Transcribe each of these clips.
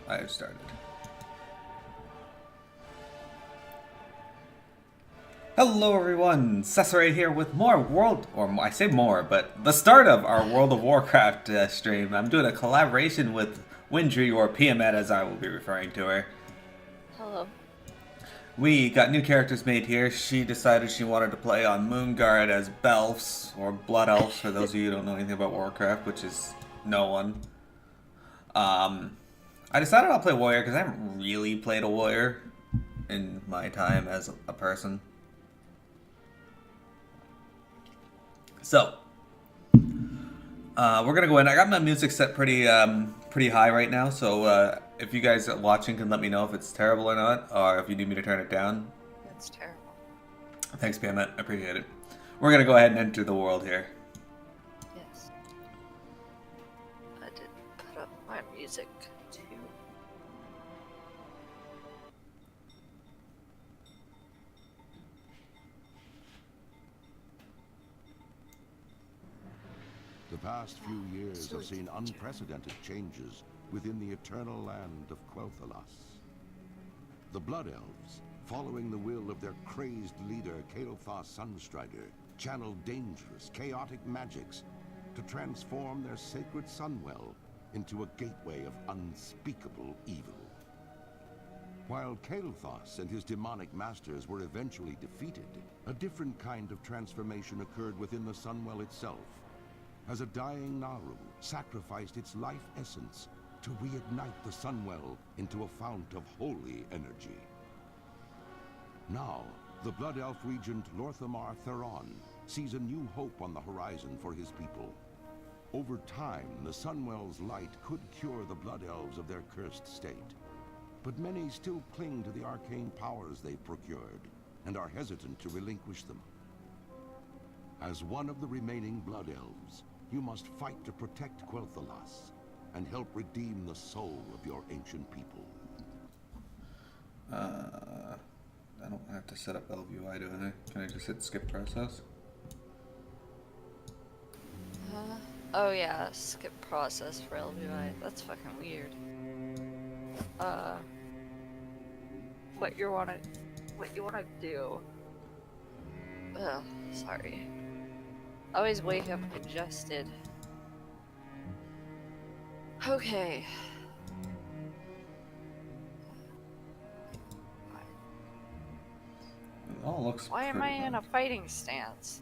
I have started. Hello everyone, Cesare here with more I say more, but the start of our World of Warcraft stream. I'm doing a collaboration with Windry, or Pia and I as I will be referring to her. Hello. We got new characters made here. She decided she wanted to play on Moonguard as Belfs, or Blood Elves, for those of you who don't know anything about Warcraft, which is no one. I decided I'll play Warrior because I haven't really played a Warrior in my time as a person. So, we're gonna go in. I got my music set pretty high right now, so if you guys watching can let me know if it's terrible or not, or if you need me to turn it down. That's terrible. Thanks, Pia. I appreciate it. We're gonna go ahead and enter the world here. Yes. I did put up my music too. The past few years have seen unprecedented changes within the eternal land of Quel'Thalas. The Blood Elves, following the will of their crazed leader Kael'thas Sunstrider, channeled dangerous, chaotic magics to transform their sacred Sunwell into a gateway of unspeakable evil. While Kael'thas and his demonic masters were eventually defeated, a different kind of transformation occurred within the Sunwell itself, as a dying Naru sacrificed its life essence to reignite the Sunwell into a fount of holy energy. Now, the Blood Elf Regent Lorthamar Theron sees a new hope on the horizon for his people. Over time, the Sunwell's light could cure the Blood Elves of their cursed state. But many still cling to the arcane powers they've procured, and are hesitant to relinquish them. As one of the remaining Blood Elves, you must fight to protect Quel'Thalas and help redeem the soul of your ancient people. I don't have to set up LVUI, do I? Can I just hit skip process? Oh yeah, skip process for LVI. That's fucking weird. What you wanna do? Ugh, sorry. I always wake up congested. Okay. It all looks Why am I pretty in a good. fighting stance?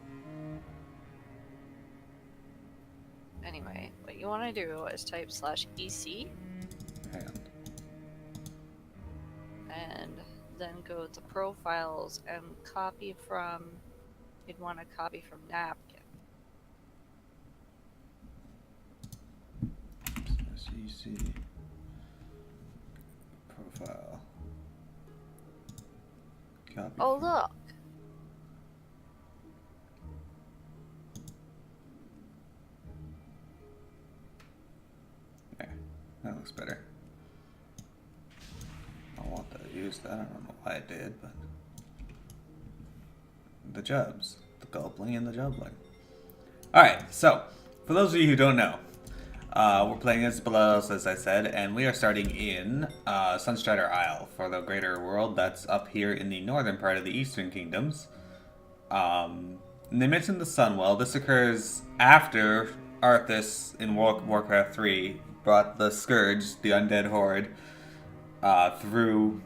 Anyway, what you want to do is type /EC Hand. and then go to profiles and copy from. You'd want to copy from napkin. SEC. Profile. Copy. Oh look! There. That looks better. I want to use that. I don't know why I did, but the jubs, the gulpling and the jubbling. Alright, so for those of you who don't know, we're playing as Belos, as I said, and we are starting in Sunstrider Isle for the greater world that's up here in the northern part of the Eastern Kingdoms. And they mentioned the Sunwell. This occurs after Arthas in Warcraft 3 brought the Scourge, the undead horde, through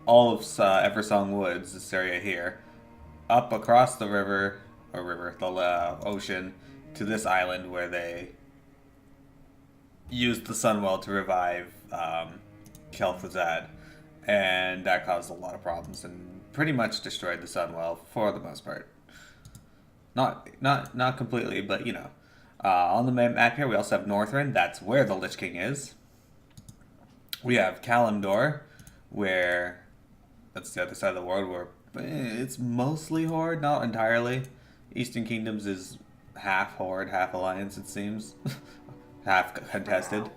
all of Eversong Woods, this area here, up across the the ocean, to this island where they used the Sunwell to revive Kel'Thuzad, and that caused a lot of problems and pretty much destroyed the Sunwell for the most part. Not completely, but you know. On the map here, we also have Northrend. That's where the Lich King is. We have Kalimdor, where that's the other side of the world, where it's mostly Horde, not entirely. Eastern Kingdoms is half Horde, half Alliance, it seems. Half contested.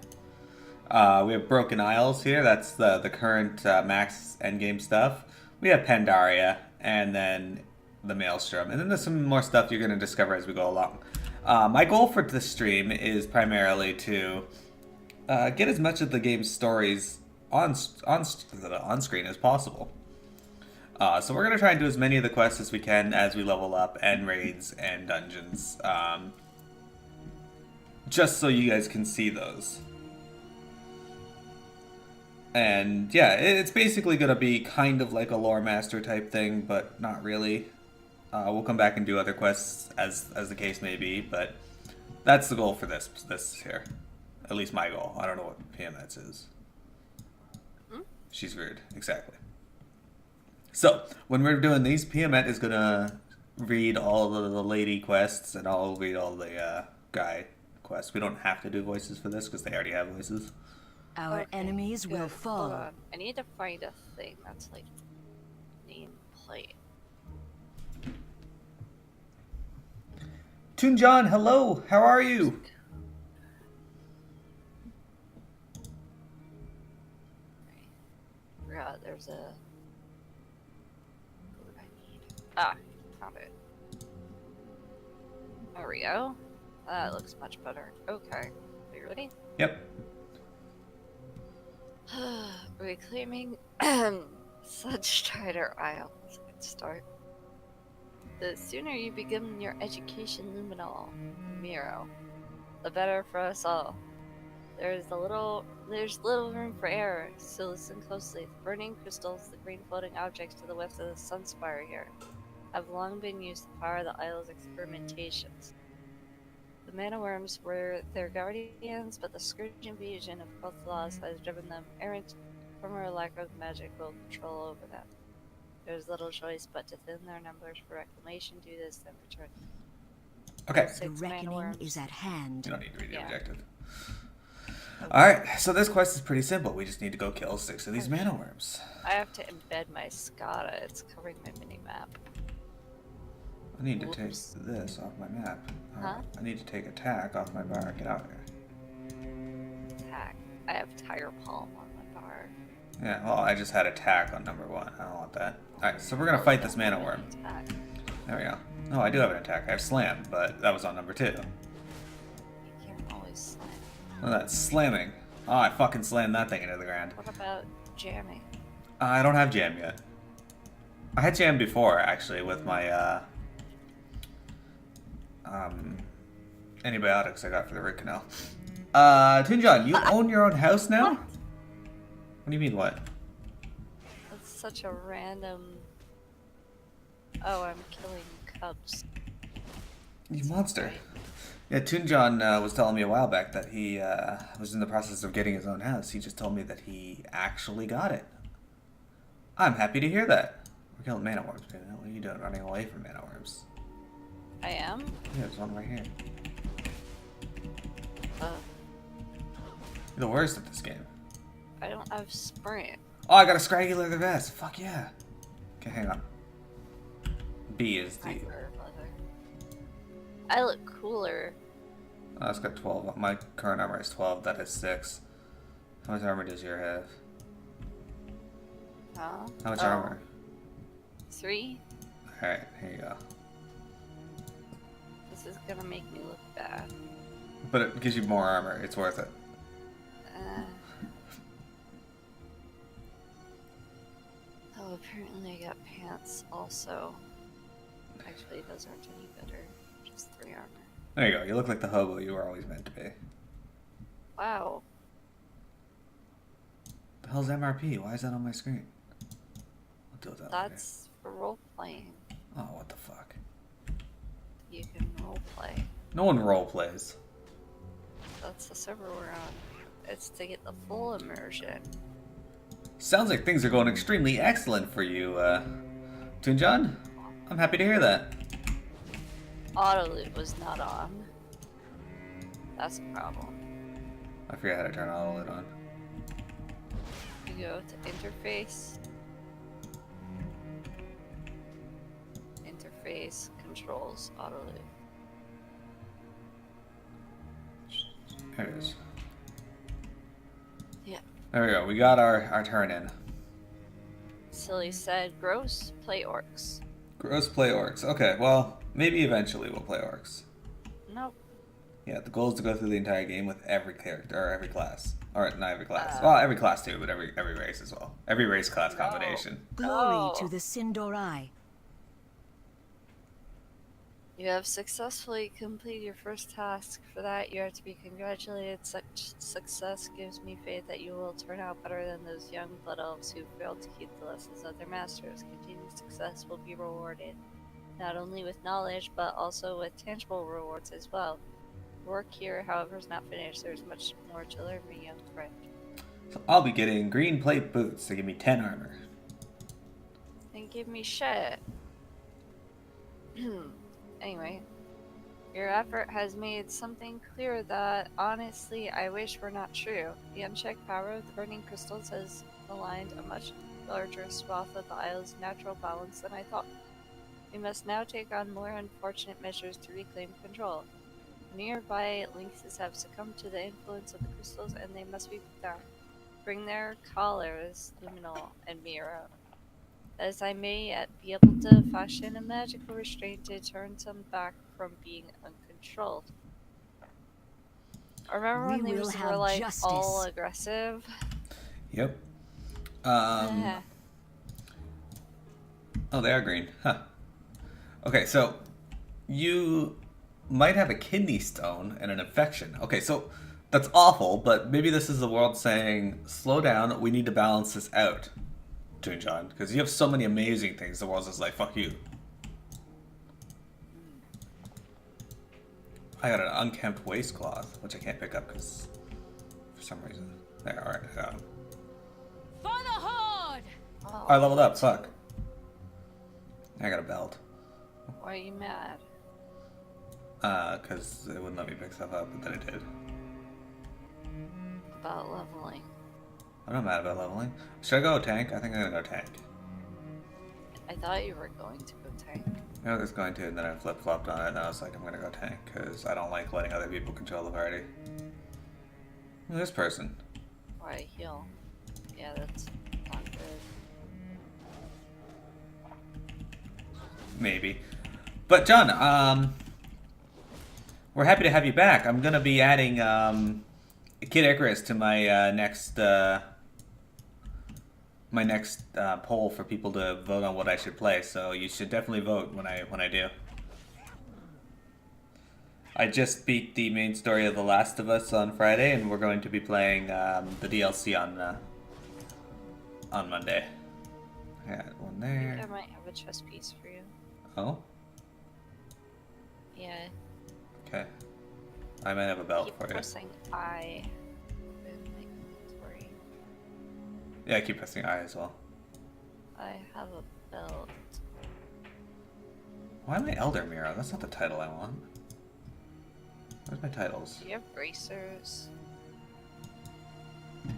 We have Broken Isles here. That's the current max endgame stuff. We have Pandaria, and then the Maelstrom. And then there's some more stuff you're going to discover as we go along. My goal for this stream is primarily to get as much of the game's stories on screen as possible. So we're gonna try and do as many of the quests as we can as we level up, and raids and dungeons, just so you guys can see those. And yeah, it's basically gonna be kind of like a lore master type thing, but not really. We'll come back and do other quests as the case may be, but that's the goal for this here. At least my goal. I don't know what PMS is. She's weird. Exactly. So, when we're doing these, PMS is gonna read all the lady quests, and I'll read all the guy quests. We don't have to do voices for this, because they already have voices. Our enemies will Hold fall. on. I need to find a thing that's like nameplate. Toon John, hello! How are you? Forgot there's a. What do I need? Ah, found it. There we go. That looks much better. Okay. Are you ready? Yep. Reclaiming Sunstrider Isle. That's a good start. The sooner you begin your education, Lumynol, Mearo, the better for us all. There's little room for error, so listen closely. The burning crystals, the green floating objects to the west of the Sunspire here, have long been used to power the Isle's experimentations. The mana worms were their guardians, but the scourge invasion of Kothalas has driven them errant from her lack of magical control over them. There's little choice but to thin their numbers for reclamation, do this, then return. Okay. The 6 mana reckoning worms. is at hand. You don't need to read the Yeah. objective. Alright, so this quest is pretty simple. We just need to go kill 6 of these mana worms. I have to embed my SCADA. It's covering my mini-map. I need to take Whoops. this off my map. Huh? I need to take attack off my bar. Get out here. Attack. I have Tire Palm on my bar. Yeah, well, I just had attack on number 1. I don't want that. Alright, so we're gonna fight this mana worm. Attack. There we go. Oh, I do have an attack. I have slam, but that was on number 2. You can't always slam. Oh, that's slamming. Oh, I fucking slammed that thing into the ground. What about jamming? I don't have jam yet. I had jam before, actually, with my, antibiotics I got for the root canal. Toon John, you own your own house now? What? What do you mean, what? That's such a random... Oh, I'm killing cubs. You monster. Yeah, Toon John was telling me a while back that he was in the process of getting his own house. He just told me that he actually got it. I'm happy to hear that. We're killing mana worms, dude. What are you doing running away from mana worms? I am? Yeah, there's one right here. Uh, You're the worst at this game. I don't have sprint. Oh, I got a scraggy leather vest. Fuck yeah. Okay, hang on. B is the... Hyper leather. I look cooler. Oh, it's got 12. My current armor is 12. That is 6. How much armor does your have? Huh? How much Oh, armor? 3? Alright, here you go. This is gonna make me look bad. But it gives you more armor. It's worth it. Oh, apparently I got pants also. Actually, those aren't any better. Just 3 armor. There you go. You look like the hobo you were always meant to be. Wow. The hell's MRP? Why is that on my screen? I'll deal with that That's for role playing. later. Oh, what the fuck? You can role play. No one role plays. That's the server we're on. It's to get the full immersion. Sounds like things are going extremely excellent for you, Toon John. I'm happy to hear that. Autoloot was not on. That's a problem. I forget how to turn all of it on. You go to interface. Interface controls autoloot. There it is. Yeah. There we go. We got our turn in. Silly said, gross, play orcs. Gross play orcs. Okay, well, maybe eventually we'll play orcs. Nope. Yeah, the goal is to go through the entire game with every character or every class. Or not every class. Well, every class too, but every race as well. Every race class No. combination. Glory to Oh. the Sindorai. You have successfully completed your first task. For that, you are to be congratulated. Such success gives me faith that you will turn out better than those young blood elves who failed to keep the lessons of their masters. Continued success will be rewarded, not only with knowledge, but also with tangible rewards as well. Work here, however, is not finished. There's much more to learn, my young friend. So I'll be getting green plate boots to give me 10 armor. Then give me shit. Anyway, your effort has made something clear that, honestly, I wish were not true. The unchecked power of the burning crystals has aligned a much larger swath of the isle's natural balance than I thought. We must now take on more unfortunate measures to reclaim control. Nearby lynxes have succumbed to the influence of the crystals, and they must be put down. Bring their collars, Lumynol and Mearo, as I may yet be able to fashion a magical restraint to turn them back from being uncontrolled. Remember when We they will were have like justice. all aggressive? Yep. Eh. Oh, they are green. Huh. Okay, so you might have a kidney stone and an infection. Okay, so that's awful, but maybe this is the world saying, slow down, we need to balance this out, Toon John, because you have so many amazing things, the world's just like, fuck you. I got an unkempt waistcloth, which I can't pick up because for some reason. There, alright, I got him. For the Horde! Oh, I leveled up, fuck. I got a belt. why are you mad? Because it wouldn't let me pick stuff up, but then it did. About leveling. I'm not mad about leveling. Should I go tank? I think I'm gonna go tank. I thought you were going to go tank. I was going to, and then I flip-flopped on it, and I was like, I'm gonna go tank, because I don't like letting other people control the party. This person. Why heal? Yeah, that's not good. Maybe. But, John, we're happy to have you back. I'm gonna be adding, Kid Icarus to my, next poll for people to vote on what I should play, so you should definitely vote when I do. I just beat the main story of The Last of Us on Friday, and we're going to be playing the DLC on Monday. I got one I think I there. might have a chess piece for you. Oh, Yeah. okay. I might have a belt Keep for you. pressing I in my inventory. Yeah, I keep pressing I as well. I have a belt. Why am I Elder Mearo? That's not the title I want. Where's my titles? Do you have bracers? There.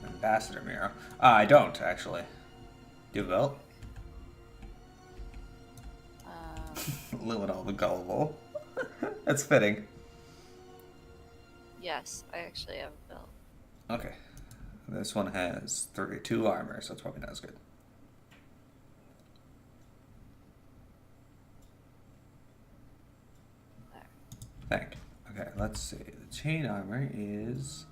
Ambassador Mearo. I don't, actually. Do you have a belt? Lumynol the Gullible. That's fitting. Yes, I actually have a belt. Okay. This one has 32 armor, so it's probably not as good. There. Thank you. Okay, let's see. The chain armor is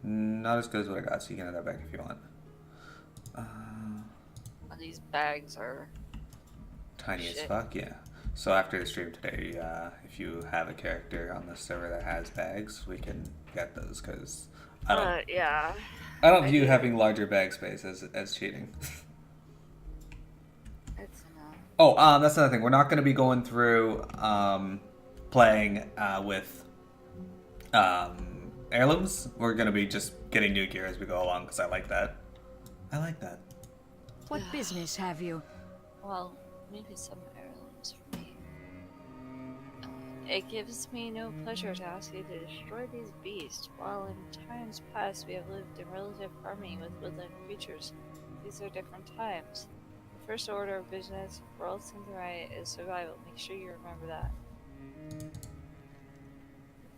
not as good as what I got, so you can have that back if you want. These bags are Tiny as Shit. fuck, yeah. So after the stream today, if you have a character on the server that has bags, we can get those, because I yeah. don't I view do. having larger bag space as cheating. It's enough. Oh, that's another thing. We're not going to be going through playing with heirlooms. We're going to be just getting new gear as we go along, because I like that. I like that. What business have you? Well, maybe some heirlooms for me. It gives me no pleasure to ask you to destroy these beasts. While in times past we have lived in relative harmony with woodland creatures, these are different times. The first order of business for all Sindorai is survival. Make sure you remember that.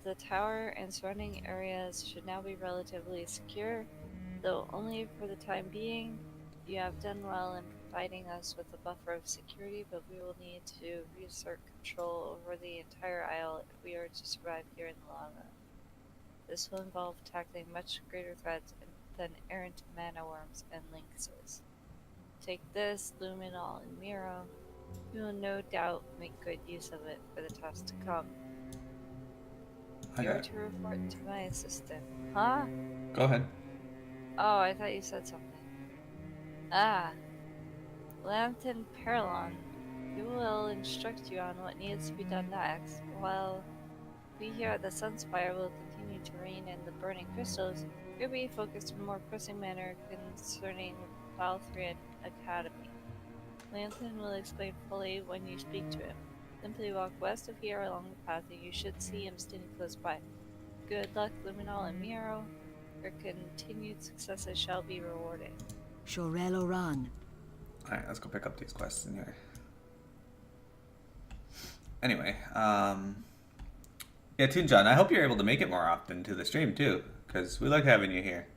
The tower and surrounding areas should now be relatively secure, though only for the time being. You have done well in providing us with a buffer of security, but we will need to reassert control over the entire isle if we are to survive here in the long run. This will involve tackling much greater threats than errant mana worms and lynxes. Take this, Lumynol and Mearo. You will no doubt make good use of it for the task to come. You're to report to my assistant. Huh? Go ahead. Oh, I thought you said something. Ah. Lantern Perlon. He will instruct you on what needs to be done next, while we here at the Sunspire will continue to rein in the burning crystals. You'll be focused in a more pressing manner concerning Valthrian Academy. Lantern will explain fully when you speak to him. Simply walk west of here along the path and you should see him standing close by. Good luck, Lumynol and Mearo. Your continued successes shall be rewarding. Shorel Oran. Alright, let's go pick up these quests in here. Anyway, yeah, Toon John, I hope you're able to make it more often to the stream too, because we like having you here.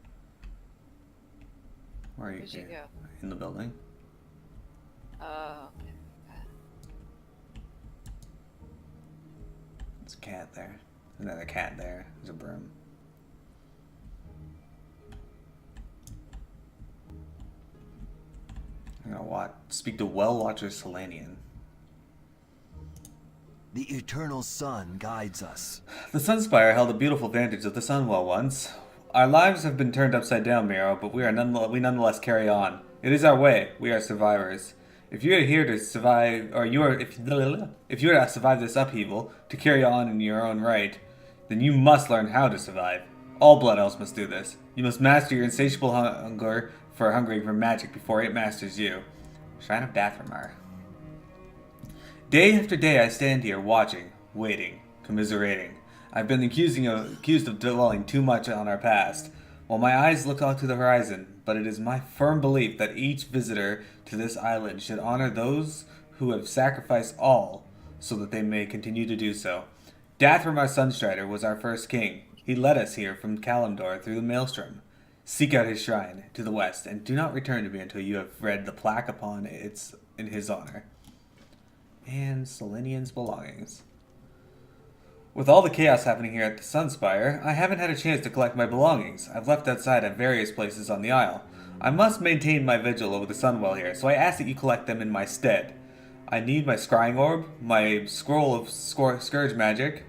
Where are you? Where'd you go? In the building. Oh, okay. There's a cat there. There's another cat there. There's a broom. I'm gonna speak to Well Watcher Solanian. The eternal sun guides us. The Sunspire held a beautiful vantage of the Sunwell once. Our lives have been turned upside down, Mearo, but we nonetheless carry on. It is our way. We are survivors. If you are here to survive, or if you are to survive this upheaval, to carry on in your own right, then you must learn how to survive. All Blood Elves must do this. You must master your insatiable hunger for hungering for magic before it masters you. Shrine of Dathramar. Day after day I stand here watching, waiting, commiserating. I've been accused of dwelling too much on our past, while my eyes look out to the horizon, but it is my firm belief that each visitor to this island should honor those who have sacrificed all, so that they may continue to do so. Dathramar Sunstrider was our first king. He led us here from Kalimdor through the Maelstrom. Seek out his shrine to the west, and do not return to me until you have read the plaque upon it in his honor. And Solanian's belongings. With all the chaos happening here at the Sunspire, I haven't had a chance to collect my belongings. I've left outside at various places on the Isle. I must maintain my vigil over the Sunwell here, so I ask that you collect them in my stead. I need my scrying orb, my scroll of scourge magic,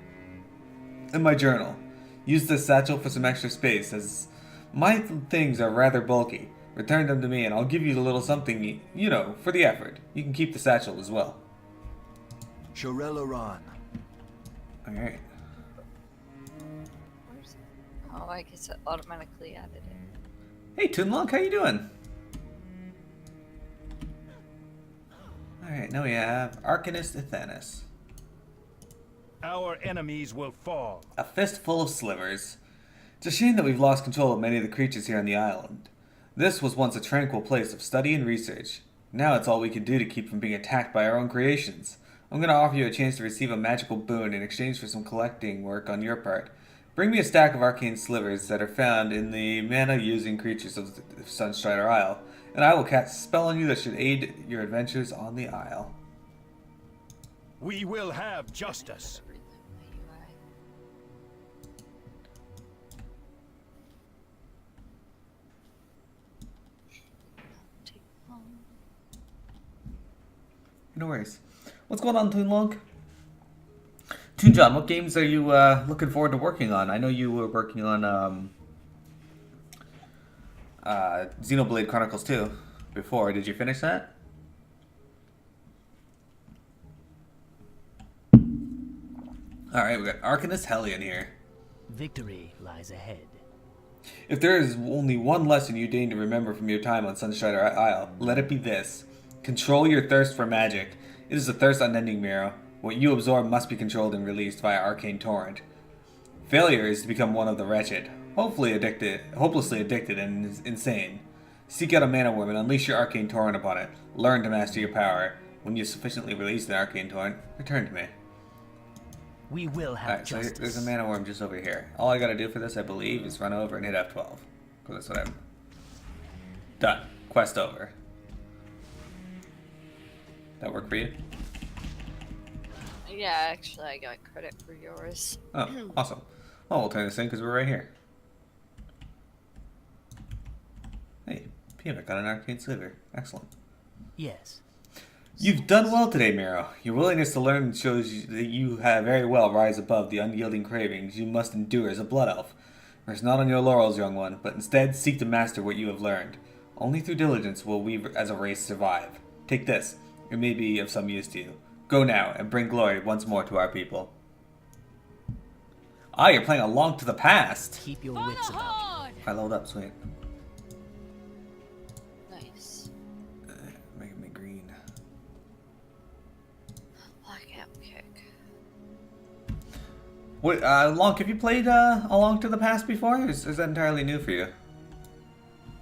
and my journal. Use this satchel for some extra space, as my things are rather bulky. Return them to me and I'll give you a little something, you know, for the effort. You can keep the satchel as well. Shorel Oran. Alright. Where's it? Oh, I guess it automatically added it. Hey, Toonlong, how you doing? Alright, now we have Arcanist Ithanis. Our enemies will fall. A fistful of slivers. It's a shame that we've lost control of many of the creatures here on the island. This was once a tranquil place of study and research. Now it's all we can do to keep from being attacked by our own creations. I'm going to offer you a chance to receive a magical boon in exchange for some collecting work on your part. Bring me a stack of arcane slivers that are found in the mana-using creatures of the Sunstrider Isle, and I will cast a spell on you that should aid your adventures on the Isle. We will have justice. No worries. What's going on, Toonlong? Toon John, what games are you looking forward to working on? I know you were working on Xenoblade Chronicles 2 before. Did you finish that? Alright, we got Arcanist Hellion here. Victory lies ahead. If there is only one lesson you deign to remember from your time on Sunstrider Isle, let it be this. Control your thirst for magic. It is a thirst unending, Mearo. What you absorb must be controlled and released via arcane torrent. Failure is to become one of the wretched, hopelessly addicted and insane. Seek out a mana worm and unleash your arcane torrent upon it. Learn to master your power. When you sufficiently release the arcane torrent, return to me. We will have Alright, so justice. there's a mana worm just over here. All I gotta do for this, I believe, is run over and hit F12. Because that's what I'm... Done. Quest over. That work for you? Yeah, actually, I got credit for yours. Oh, awesome. Oh, we'll turn this in because we're right here. Hey, Pia got an arcane sliver. Excellent. Yes. You've done well today, Mearo. Your willingness to learn shows that you have very well rise above the unyielding cravings you must endure as a blood elf. Rest not on your laurels, young one, but instead seek to master what you have learned. Only through diligence will we as a race survive. Take this. It may be of some use to you. Go now and bring glory once more to our people. Ah, you're playing Along to the Past. Keep your wits about you. I leveled up, sweet. Nice. Making me green. Blackout kick. What, Lonk, have you played Along to the Past before? Or is that entirely new for you?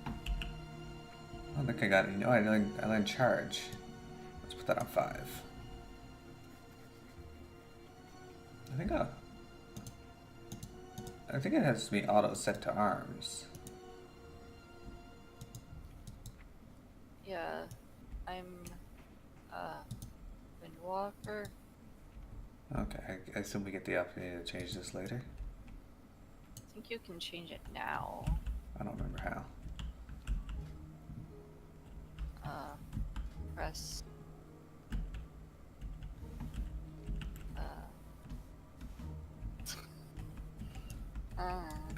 I don't think I got any. Oh, I learned Charge. Let's put that on 5. I think it has to be auto set to arms. Yeah, I'm Windwalker. Okay, I assume we get the opportunity to change this later. I think you can change it now. I don't remember how. Press.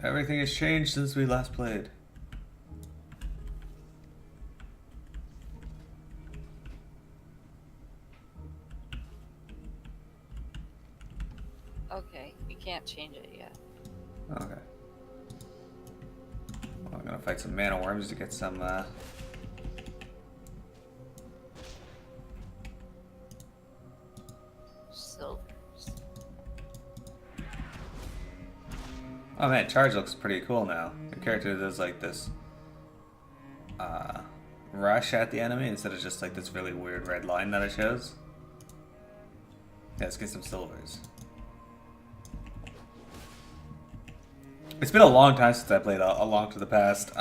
Everything has changed since we last played. Okay, you can't change it yet. Okay. Well, I'm gonna fight some mana worms to get some Silvers. Oh man, Charge looks pretty cool now. The character does like this rush at the enemy instead of just like this really weird red line that it shows. Yeah, let's get some silvers. It's been a long time since I played Along to the Past.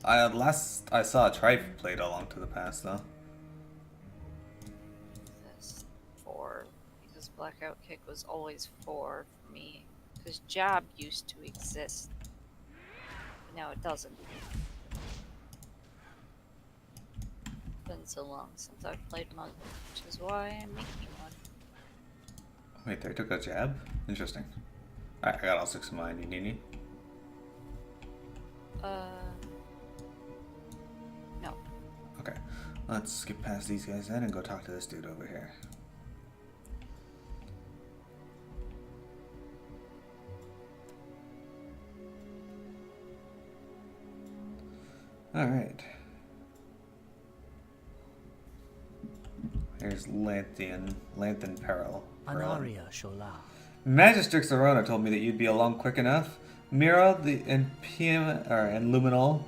Last I saw Trife played Along to the Past though. This 4 because blackout kick was always 4 for me. Because jab used to exist. But now it doesn't. It's been so long since I've played Monk, which is why I'm making one. Wait, they took a jab? Interesting. Alright, I got all 6 of mine. You need any? No. Okay. Let's skip past these guys then and go talk to this dude over here. Alright. Here's Lanthan Peril. Anaria Shola. Magistrix Arona told me that you'd be along quick enough. Mearo and Pia and Lumynol,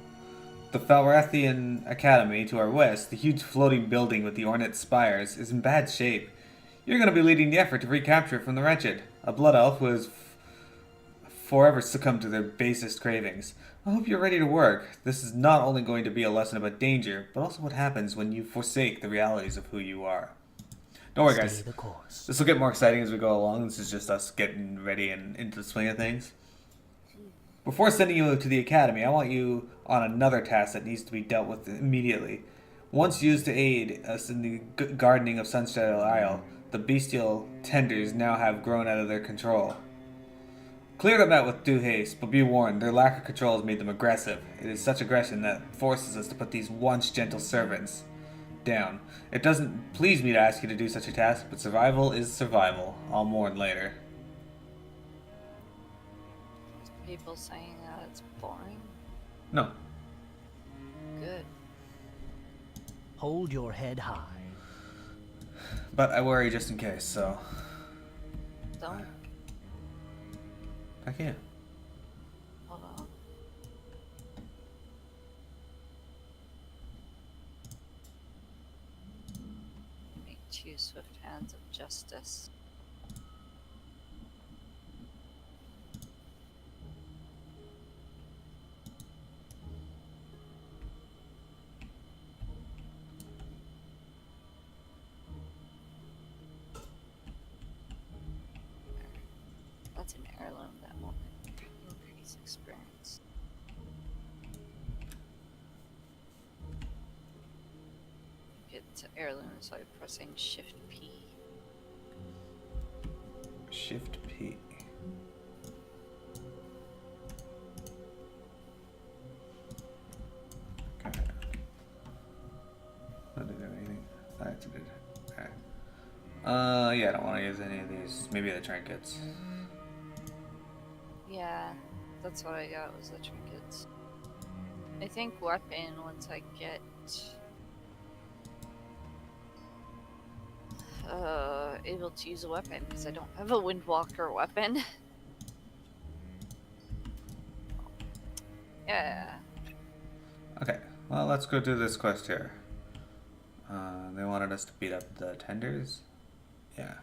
the Falrathian Academy to our west, the huge floating building with the ornate spires, is in bad shape. You're going to be leading the effort to recapture it from the wretched, a blood elf who has forever succumbed to their basest cravings. I hope you're ready to work. This is not only going to be a lesson about danger, but also what happens when you forsake the realities of who you are. Don't worry, guys. Stay the course. This will get more exciting as we go along. This is just us getting ready and into the swing of things. Before sending you to the academy, I want you on another task that needs to be dealt with immediately. Once used to aid us in the gardening of Sunshine Isle, the bestial tenders now have grown out of their control. Clear them out with due haste, but be warned, their lack of control has made them aggressive. It is such aggression that forces us to put these once gentle servants down. It doesn't please me to ask you to do such a task, but survival is survival. I'll mourn later. People saying that it's boring. No. Good. Hold your head high. But I worry just in case, so... Don't. I can't. Hold on. Make 2 swift hands of justice. That's an heirloom that will increase experience. Get to heirlooms by pressing Shift P. Shift P. Okay. Not to do anything. I have to do that. Alright. Yeah, I don't want to use any of these. Maybe the trinkets. Yeah, that's what I got was the trinkets. I think weapon once I get able to use a weapon because I don't have a Windwalker weapon. Yeah. Okay, well, let's go do this quest here. They wanted us to beat up the tenders. Yeah.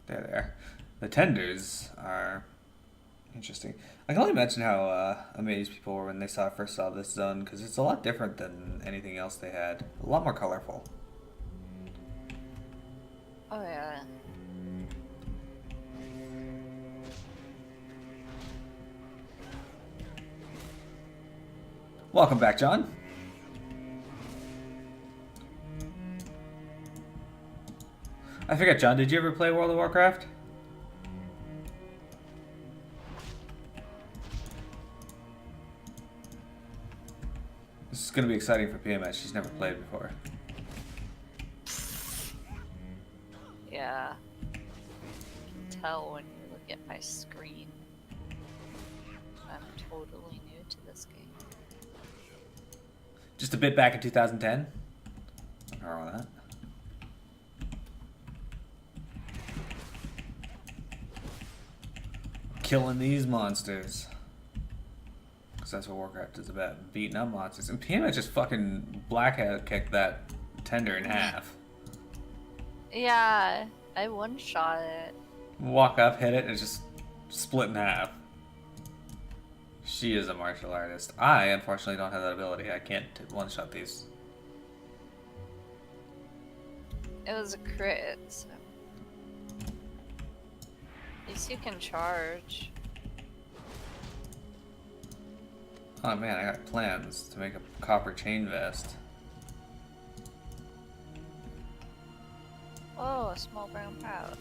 There they are. The tenders are interesting. I can only imagine how amazed people were when they first saw this zone, because it's a lot different than anything else they had. A lot more colorful. Oh yeah. Welcome back, John. I forget, John, did you ever play World of Warcraft? This is going to be exciting for PMS. She's never played before. Yeah. You can tell when you look at my screen. I'm totally new to this game. Just a bit back in 2010. Nothing wrong with that. Killing these monsters. Because that's what Warcraft is about. Beating up monsters. And PMS just fucking blackhead kicked that tender in half. Yeah, I one-shot it. Walk up, hit it, and it's just split in half. She is a martial artist. I, unfortunately, don't have that ability. I can't one-shot these. It was a crit, so... At least you can charge. Oh man, I got plans to make a copper chain vest. Oh, a small brown pouch.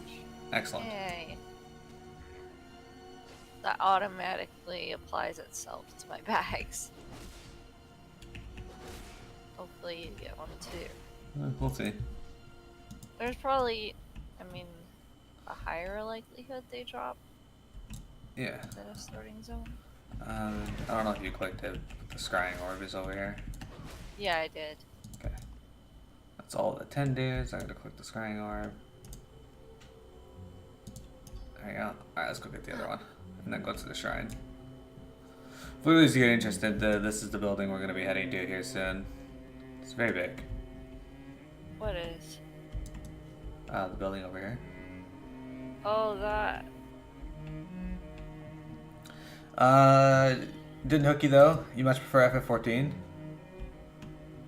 Excellent. Yay. That automatically applies itself to my bags. Hopefully you get one too. We'll see. There's probably, I mean, a higher likelihood they drop Yeah. than a starting zone. I don't know if you clicked it. The scrying orb is over here. Yeah, I did. Okay. That's all the tenders. I gotta click the scrying orb. There you go. Alright, let's go get the other one. And then go to the shrine. For those of you who are interested, this is the building we're going to be heading to here soon. It's very big. What is? The building over here. Oh, that. Didn't hook you though. You much prefer FF14?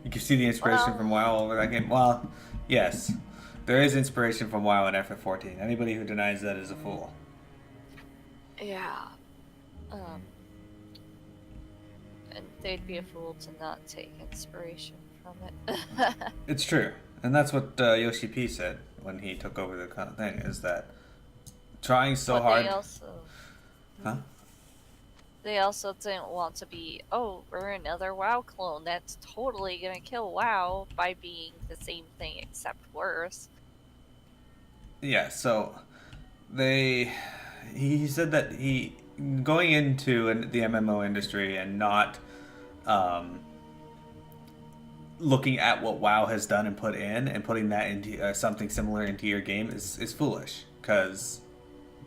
You can see the inspiration from WoW over that game. Well, yes. There is inspiration from WoW in FF14. Anybody who denies that is a fool. Yeah. And they'd be a fool to not take inspiration from it. It's true. And that's what Yoshi P said when he took over the kind of thing, is that trying so But hard... They also, Huh? they also didn't want to be, oh, we're another WoW clone that's totally gonna kill WoW by being the same thing except worse. Yeah, so he said that he going into the MMO industry and not looking at what WoW has done and put in and putting that into something similar into your game is foolish, because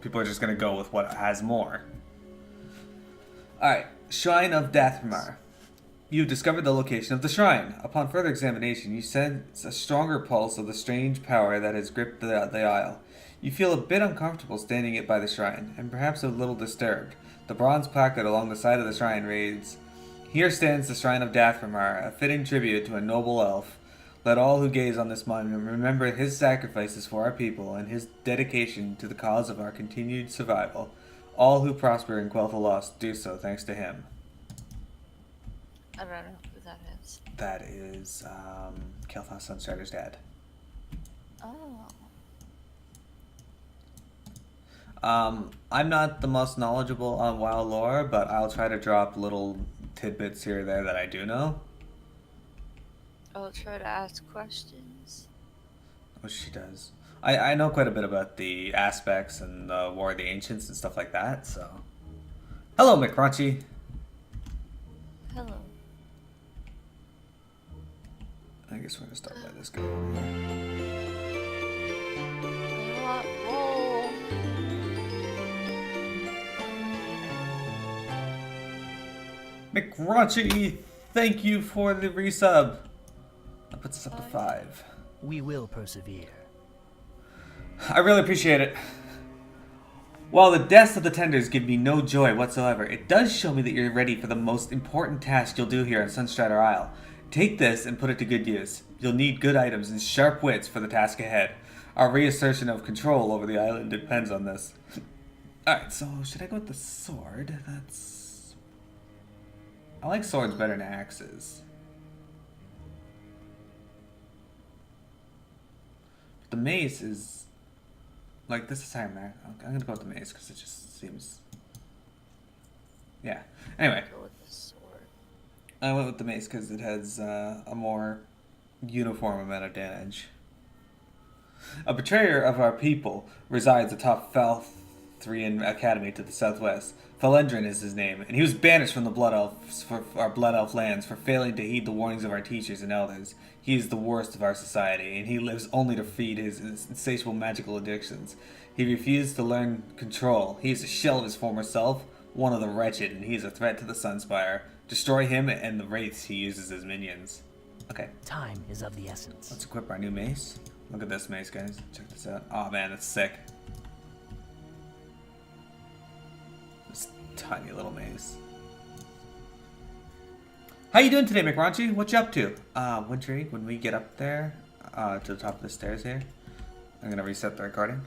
people are just going to go with what has more. Alright, Shrine of Dathmar. You've discovered the location of the shrine. Upon further examination, you sense a stronger pulse of the strange power that has gripped the isle. You feel a bit uncomfortable standing it by the shrine, and perhaps a little disturbed. The bronze placard along the side of the shrine reads, "Here stands the Shrine of Dathmar, a fitting tribute to a noble elf. Let all who gaze on this monument remember his sacrifices for our people and his dedication to the cause of our continued survival. All who prosper in Quel'Thalas do so thanks to him. I don't know who that is. That is Kel'Thas Sunstrider's dad. Oh. I'm not the most knowledgeable on WoW lore, but I'll try to drop little tidbits here or there that I do know. I'll try to ask questions. Which she does. I know quite a bit about the aspects and the War of the Ancients and stuff like that, so. Hello, McCrunchy. Hello. I guess we're gonna start by this guy over here. You know what? Roll. McCrunchy, thank you for the resub. That puts us up to 5. We will persevere. I really appreciate it. While the deaths of the tenders give me no joy whatsoever, it does show me that you're ready for the most important task you'll do here on Sunstrider Isle. Take this and put it to good use. You'll need good items and sharp wits for the task ahead. Our reassertion of control over the island depends on this. Alright, so should I go with the sword? I like swords better than axes. The mace is... Like, this is higher max. I'm gonna go with the mace because it just seems... Yeah. Anyway. Go with the sword. I went with the mace because it has a more uniform amount of damage. A betrayer of our people resides atop Falthrian Academy to the southwest. Felendrin is his name, and he was banished from the Blood Elves for our Blood Elf lands for failing to heed the warnings of our teachers and elders. He is the worst of our society, and he lives only to feed his insatiable magical addictions. He refused to learn control. He is a shell of his former self, one of the wretched, and he is a threat to the Sunspire. Destroy him and the wraiths he uses as minions. Okay. Time is of the essence. Let's equip our new mace. Look at this mace, guys. Check this out. Oh man, that's sick. This tiny little mace. How you doing today, McRaunchy? What you up to? Wintry, when we get up there, to the top of the stairs here, I'm gonna reset the recording.